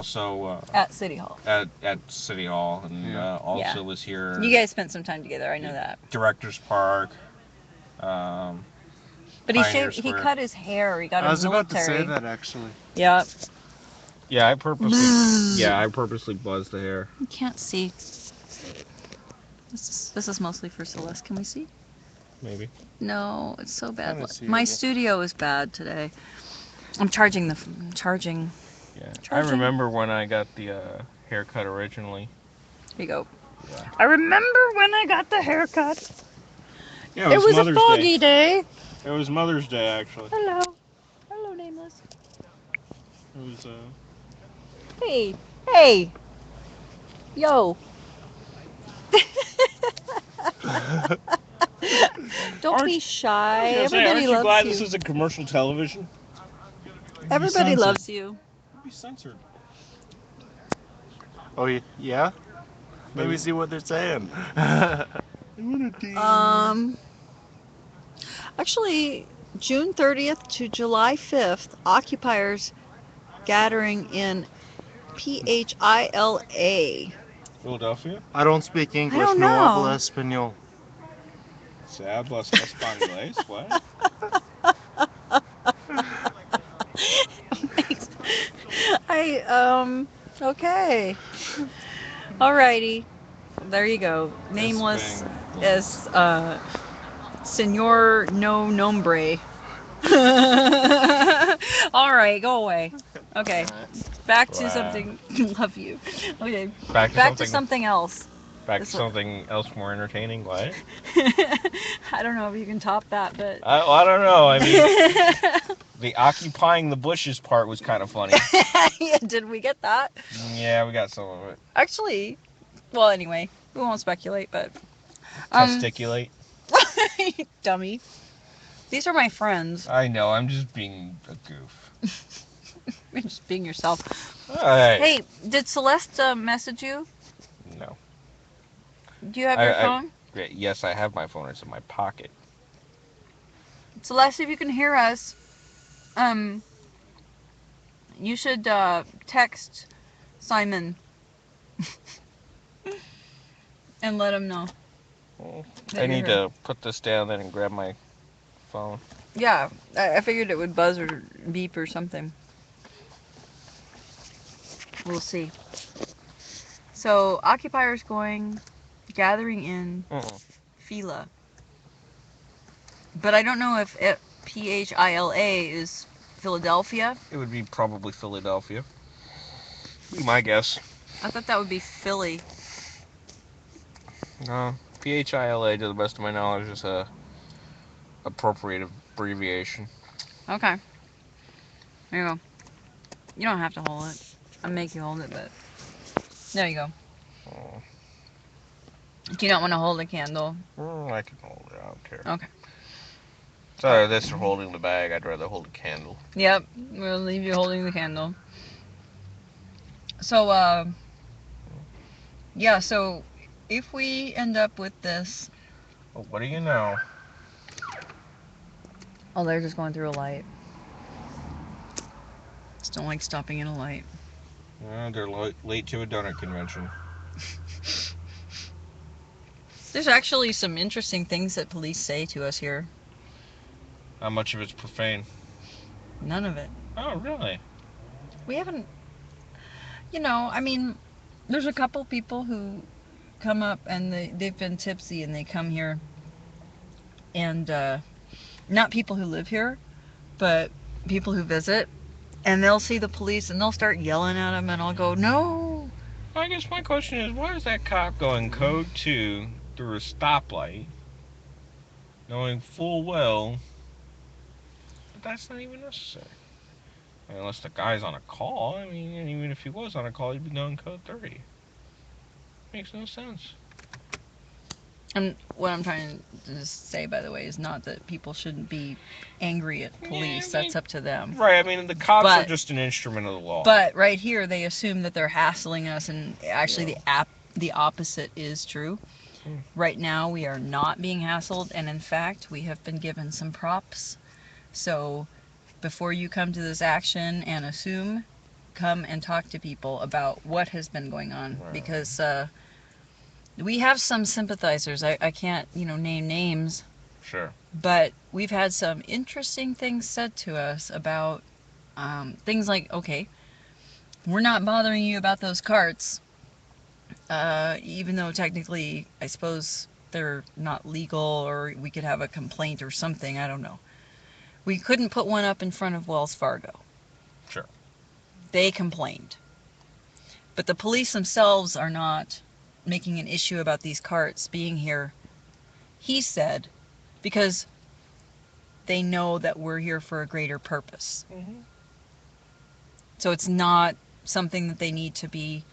also At City Hall. at City Hall, and also was here. You guys spent some time together. I know that. Directors Park. Um, But Pioneer he Square. cut his hair. He got I a was about to military. say that actually. Yeah. Yeah, I purposely buzzed the hair. You can't see. This is mostly for Celeste. Can we see? Maybe. No, it's so bad. Kinda see My it. studio is bad today. I'm charging. Yeah. I Charging. remember when I got the haircut originally. Here you go. Yeah. I remember when I got the haircut. Yeah, It was a foggy day. It was Mother's Day, actually. Hello. Hello, Nameless. It was, Hey. Hey. Yo. Don't be shy. Everybody loves you. is a commercial television? Everybody loves you. It'd be censored. Oh yeah. Let me see what they're saying. Actually, June 30th to July 5th, occupiers gathering in PHILA. Philadelphia? I don't speak English. don't No know. habla español. Se hablas españoles? What? Okay. Alrighty. There you go. Nameless as Senor No Nombre. Alright, go away. Okay. Back to something. Love you. Okay. Back to something else. Back to something else more entertaining? What? I don't know if you can top that, but. I don't know. I mean, the occupying the bushes part was kind of funny. Yeah, did we get that? Yeah, we got some of it. Actually, well, anyway, we won't speculate, but. Testiculate? Dummy. These are my friends. I know, I'm just being a goof. You're just being yourself. Alright. Hey, did Celeste message you? No. Do you have your phone? Yes, I have my phone. It's in my pocket. Celeste, if you can hear us, you should text Simon and let him know. Well, I need to put this down then and grab my phone. Yeah, I figured it would buzz or beep or something. We'll see. So, occupiers gathering in Fila. But I don't know if PHILA is Philadelphia. It would be probably Philadelphia. Be my guess. I thought that would be Philly. No, PHILA, to the best of my knowledge, is a appropriate abbreviation. Okay. There you go. You don't have to hold it. I'll make you hold it, but there you go. Oh. Do you not want to hold a candle? I can hold it. I don't care. Okay. Sorry, this for holding the bag. I'd rather hold a candle. Yep. We'll leave you holding the candle. So, yeah, so if we end up with this... Well, what do you know? Oh, they're just going through a light. Just don't like stopping in a light. They're late to a donut convention. There's actually some interesting things that police say to us here. How much of it's profane? None of it. Oh, really? We haven't... You know, I mean, there's a couple people who come up and they've been tipsy and they come here. And, not people who live here, but people who visit. And they'll see the police and they'll start yelling at them and I'll go, no. I guess my question is, why is that cop going code 2 through a stoplight, knowing full well that that's not even necessary? I mean, unless the guy's on a call. I mean, and even if he was on a call, he'd be going code 3. Makes no sense. And what I'm trying to say, by the way, is not that people shouldn't be angry at police. That's up to them. Right, I mean, the cops are just an instrument of the law. But right here, they assume that they're hassling us, and actually the opposite is true. Right now, we are not being hassled, and in fact, we have been given some props. So, before you come to this action and assume come and talk to people about what has been going on, Right. because we have some sympathizers. I can't, name names, Sure. but we've had some interesting things said to us about things like, okay, we're not bothering you about those carts, even though technically, I suppose they're not legal, or we could have a complaint or something. I don't know. We couldn't put one up in front of Wells Fargo. Sure. They complained. But the police themselves are not making an issue about these carts being here, he said, because they know that we're here for a greater purpose. Mm-hmm. So it's not something that they need to be,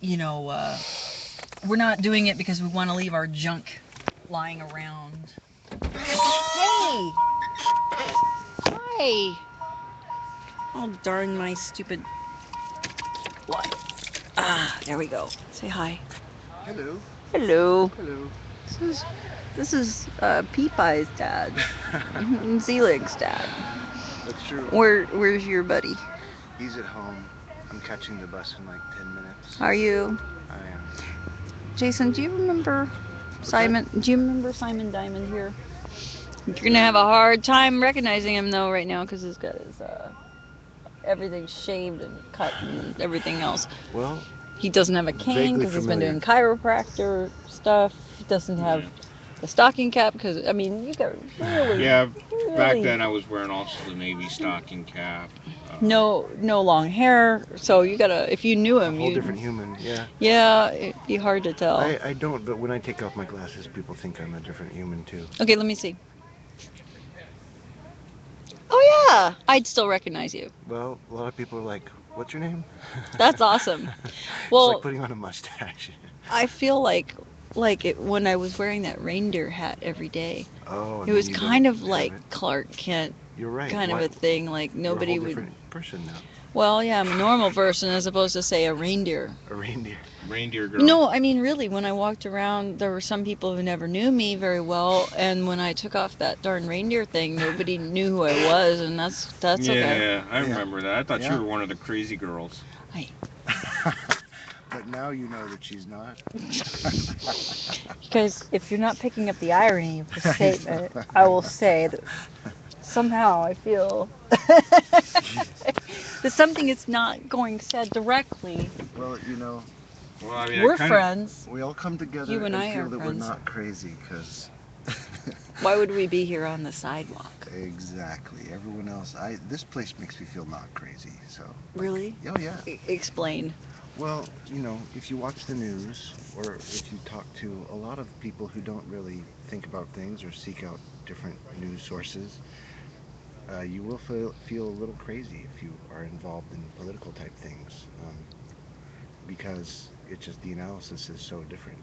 we're not doing it because we want to leave our junk lying around. Hey! Hi! Oh, darn my stupid light. Ah, there we go. Say hi. Hello. Hello. Hello. This is Peepeye's dad. And Zelig's dad. That's true. Where's your buddy? He's at home. I'm catching the bus in like 10 minutes. Are you? I am. Jason, do you remember What's Simon? Do you remember Simon Diamond here? You're gonna have a hard time recognizing him though right now, because he's got his everything shaved and cut and everything else. Well, He doesn't have a cane Vaguely because he's been familiar. doing chiropractor stuff. He doesn't have the stocking cap because, I mean, you got really, Yeah. Back really then, I was wearing also the Navy stocking cap. no long hair. So you gotta, if you knew a him, whole you different human. Yeah. yeah, it'd be hard to tell. I don't, but when I take off my glasses, people think I'm a different human too. Okay, let me see. Oh yeah, I'd still recognize you. Well, a lot of people are like, "What's your name?" That's awesome. It's Well, like putting on a mustache. I feel like it when I was wearing that reindeer hat every day. Oh. and It then was you kind don't of have like it. Clark Kent You're right. kind of Why- a thing. Like You're nobody a whole would. different person now. Well, yeah, I'm a normal person as opposed to say a reindeer. A reindeer. Reindeer girl. No, I mean really. When I walked around, there were some people who never knew me very well, and when I took off that darn reindeer thing, nobody knew who I was, and that's okay. Yeah, I Yeah. remember that. I thought Yeah. you were one of the crazy girls. But now you know that she's not. Because if you're not picking up the irony of the statement, I will say that somehow I feel that something is not going said directly. Well, you know, Well, I mean, We're I kinda, friends. we all come together You and I feel are that friends. we're not crazy, because. Why would we be here on the sidewalk? Exactly. Everyone else, this place makes me feel not crazy. So. Really? Oh yeah. Explain. Well, if you watch the news or if you talk to a lot of people who don't really think about things or seek out different news sources, you will feel a little crazy if you are involved in political type things, because it's just the analysis is so different.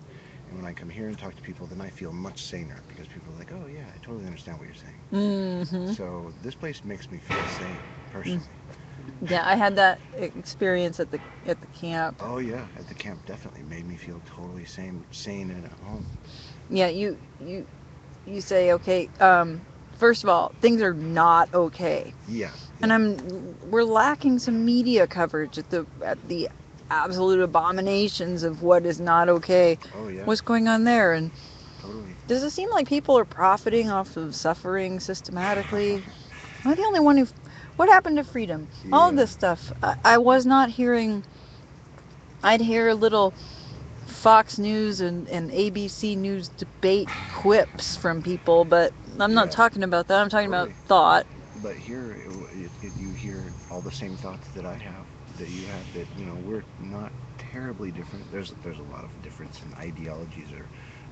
And when I come here and talk to people, then I feel much saner because people are like, "Oh yeah, I totally understand what you're saying." Mm-hmm. So this place makes me feel sane personally. Yeah, I had that experience at the camp. Oh yeah, at the camp definitely made me feel totally sane and at home. Yeah, you say okay. First of all, things are not okay, Yeah. and we're lacking some media coverage at the absolute abominations of what is not okay. Oh yeah. What's going on there? And Totally. does it seem like people are profiting off of suffering systematically? Am I the only one who? What happened to freedom? All of Yeah. this stuff. I was not hearing. I'd hear little Fox News and ABC News debate quips from people, but I'm not Yeah. talking about that. I'm talking Totally. about thought. But here, you hear all the same thoughts that I have, that you have, that we're not terribly different. There's a lot of difference in ideologies or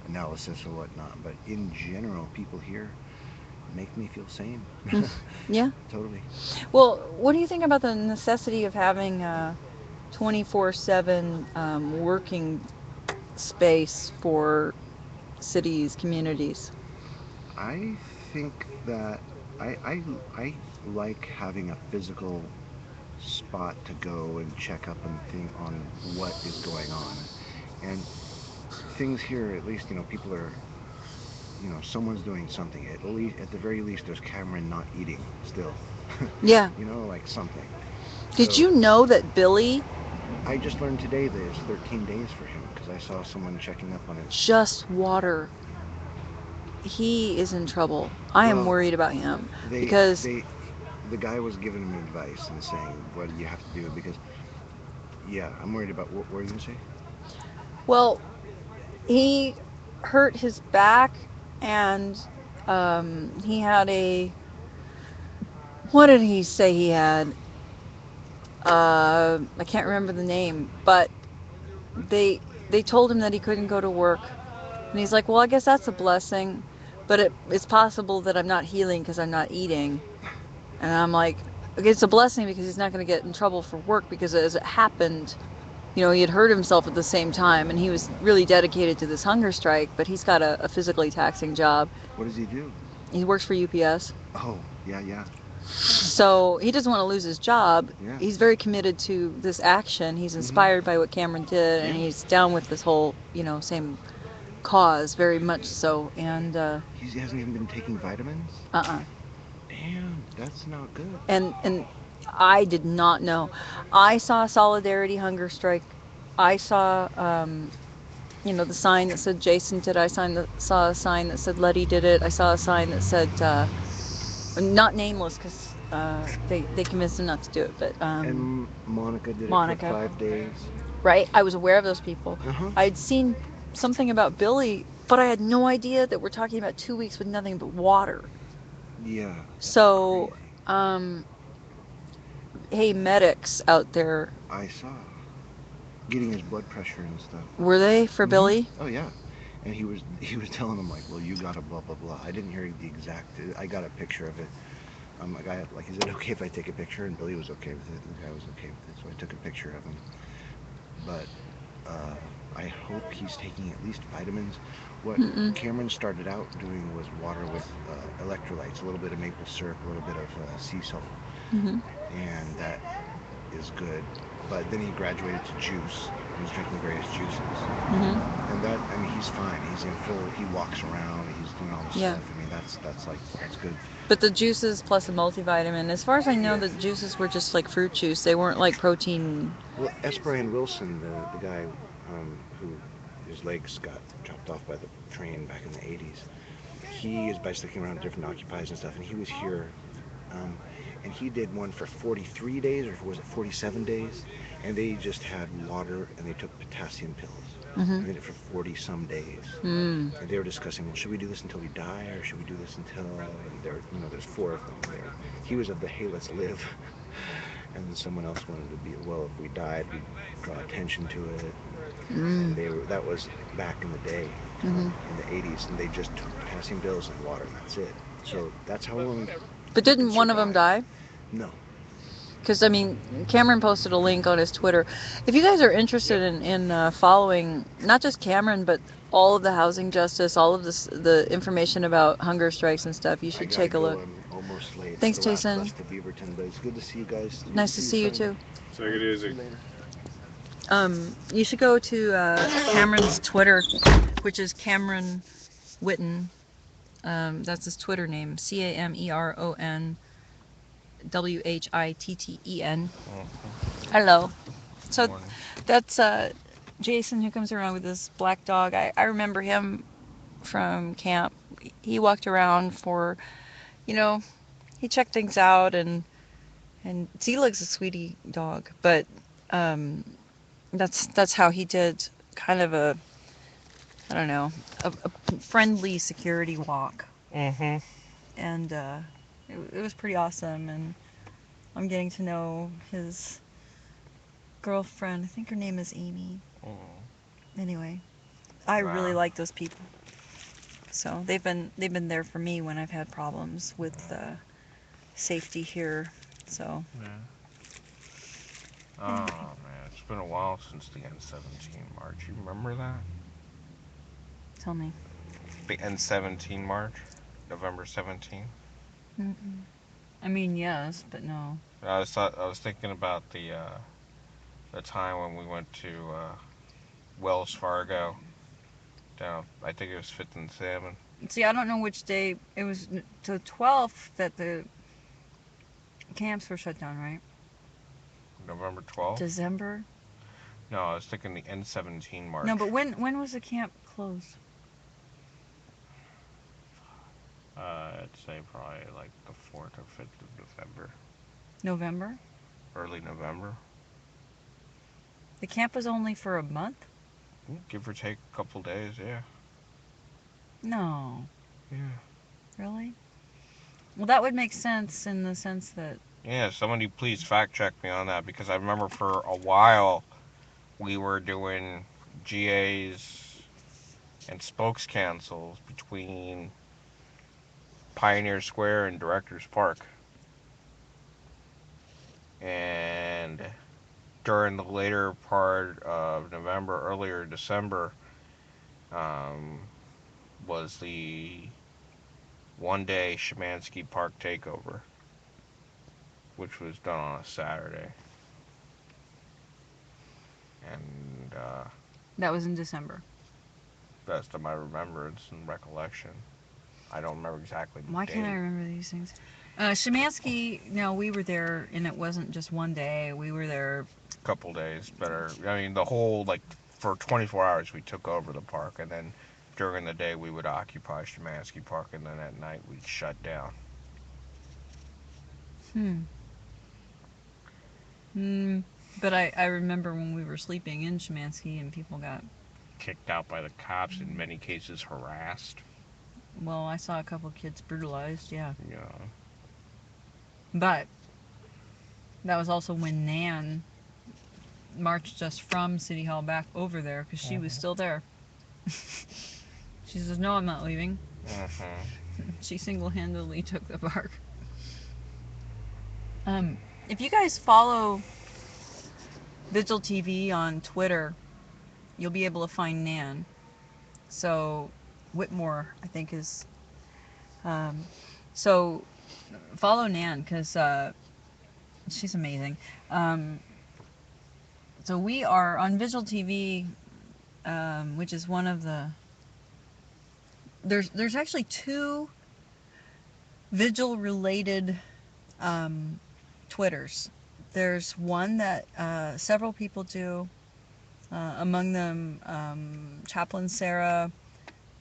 analysis or whatnot, but in general, people here make me feel sane. Yeah. Totally. Well, what do you think about the necessity of having a 24/7 working space for cities, communities? I think that I like having a physical spot to go and check up and think on what is going on. And things here, at least, people are, someone's doing something. At the very least, there's Cameron not eating still. Yeah. Like something. Did So you know that Billy I just learned today that it's 13 days for him because I saw someone checking up on it. just water? He is in trouble. I am Well, worried about him they because, they the guy was giving him advice and saying what do you have to do because yeah, I'm worried about what were you gonna say? well, he hurt his back and he had a, what did he say he had? I can't remember the name, but they they told him that he couldn't go to work. And he's like, well, I guess that's a blessing, but it's possible that I'm not healing because I'm not eating. And I'm like, okay, it's a blessing because he's not going to get in trouble for work because as it happened, he had hurt himself at the same time and he was really dedicated to this hunger strike, but he's got a physically taxing job. What does he do? He works for UPS. Oh, yeah, yeah, So he doesn't want to lose his job. yeah. He's very committed to this action. He's Mhm. inspired by what Cameron did, and Yeah. he's down with this whole, same cause, very much so. And He hasn't even been taking vitamins. uh-uh. Damn, that's not good. And I did not know. I saw Solidarity Hunger Strike. I saw the sign that said Jason did. Saw a sign that said Letty did it. I saw a sign that said not nameless because they convinced him not to do it, but And Monica did it Monica. for 5 days. Right? I was aware of those people. Uh-huh. I'd seen something about Billy, but I had no idea that we're talking about 2 weeks with nothing but water. Yeah. That's So, crazy. Hey, medics out there, I saw getting his blood pressure and stuff. were they for Mhm. Billy? Oh yeah. And he was telling him like, well, you gotta blah blah blah. I didn't hear the exact. I got a picture of it. A guy like, is it okay if I take a picture? And Billy was okay with it. And the guy was okay with it, so I took a picture of him. But uh, I hope he's taking at least vitamins. What Mm-mm. Cameron started out doing was water with electrolytes, a little bit of maple syrup, a little bit of sea salt, Mm-hmm. and that is good. But then he graduated to juice. He's drinking various juices, Mm-hmm. and that I mean he's fine. He's in full. He walks around. He's doing all this Yeah. stuff. I mean that's good. But the juices plus a multivitamin, as far as I know, Yeah. the juices were just like fruit juice. They weren't like protein. Well, S. Brian Wilson, the guy who his legs got chopped off by the train back in the 80s, he is bicycling around different occupies and stuff, and he was here, um, and he did one for 43 days, or was it 47 days, and they just had water and they took potassium pills. Mm-hmm. And they did it for 40 some days. Mm. And they were discussing, well, should we do this until we die, or should we do this until, and there's four of them there. He was of the, hey, let's live. And then someone else wanted to be, well, if we died, we'd draw attention to it. And Mm. that was back in the day, Mm-hmm. in the 80s, and they just took potassium pills and water, and that's it. So that's how long But he can didn't one of them survive. die? No. Because, I mean, Cameron posted a link on his Twitter. If you guys are interested in following not just Cameron, but all of the housing justice, all of the information about hunger strikes and stuff, you I should gotta take a go. look. I'm almost late. It's Thanks, the last Jason. bus to Beaverton, but it's good to see you guys. Good Nice to see you, friend. too. Take it easy. See you later. You should go to Cameron's Twitter, which is Cameron Witten. That's his Twitter name, CameronWhitten. Mhm. Hello. So Morning. that's Jason who comes around with this black dog. I remember him from camp. He walked around for, you know, he checked things out and Zelig's a sweetie dog, but um, that's how he did kind of a, I don't know, a friendly security walk, Mhm. and it was pretty awesome. And I'm getting to know his girlfriend. I think her name is Amy. Mm. Anyway, I really Wow. like those people. So they've been there for me when I've had problems with safety here. So Yeah. anyway, Oh man, it's been a while since the N17 march. You remember that? tell me. The N17 march, November 17th. Mm-mm. I mean, yes, but no. I was thinking about the time when we went to Wells Fargo down. I think it was Fifth and Salmon. See, I don't know which day. It was the 12th that the camps were shut down, right? November 12th? December? No, I was thinking the N17 march. No, but when was the camp closed? I'd say probably like the 4th or 5th of November. November? Early November. The camp was only for a month? Give or take a couple days, yeah. No. Yeah. Really? Well, that would make sense in the sense that... Yeah, somebody please fact check me on that, because I remember for a while we were doing GAs and spokes councils between Pioneer Square and Directors Park. And during the later part of November, earlier December, was the one-day Szymanski Park takeover, which was done on a Saturday. And That was in December. best of my remembrance and recollection, I don't remember exactly the Why date. can't I remember these things? Szymanski, no, we were there, and it wasn't just one day. We were there... Couple days, better. I mean, the whole, like, for 24 hours we took over the park, and then during the day we would occupy Szymanski Park, and then at night we'd shut down. But I remember when we were sleeping in Szymanski and people got... Kicked out by the cops, in many cases harassed. Well, I saw a couple kids brutalized, yeah. Yeah. But that was also when Nan marched us from City Hall back over there because she was still there. She says, no, I'm not leaving. She single-handedly took the park. If you guys follow Vigil TV on Twitter, you'll be able to find Nan. So Whitmore, I think, is... so follow Nan because she's amazing. So we are on Vigil TV, which is one of the... There's actually two Vigil-related Twitters. There's one that several people do, among them Chaplain Sarah,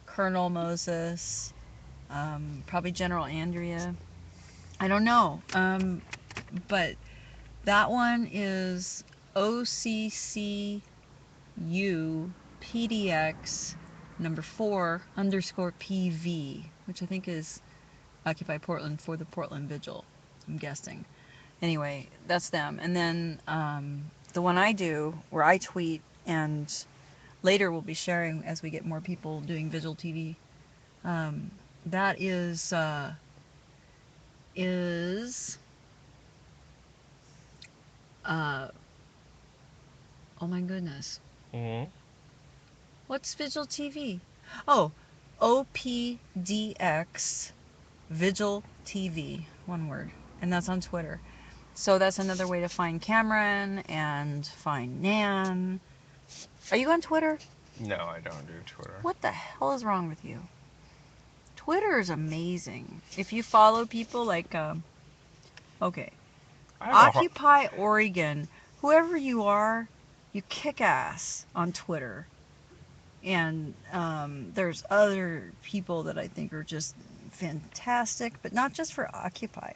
Colonel Moses, probably General Andrea. I don't know, but that one is OCCU PDX number 4_PV, which I think is Occupy Portland for the Portland Vigil, I'm guessing. Anyway, that's them. And then the one I do, where I tweet, and later we'll be sharing as we get more people doing Vigil TV, that is oh my goodness. What's Vigil TV? Oh, OPDX Vigil TV, one word, and that's on Twitter. So that's another way to find Cameron and find Nan. Are you on Twitter? No, I don't do Twitter. What the hell is wrong with you? Twitter is amazing. If you follow people like, okay, Occupy Oregon, whoever you are, you kick ass on Twitter. And there's other people that I think are just fantastic, but not just for Occupy,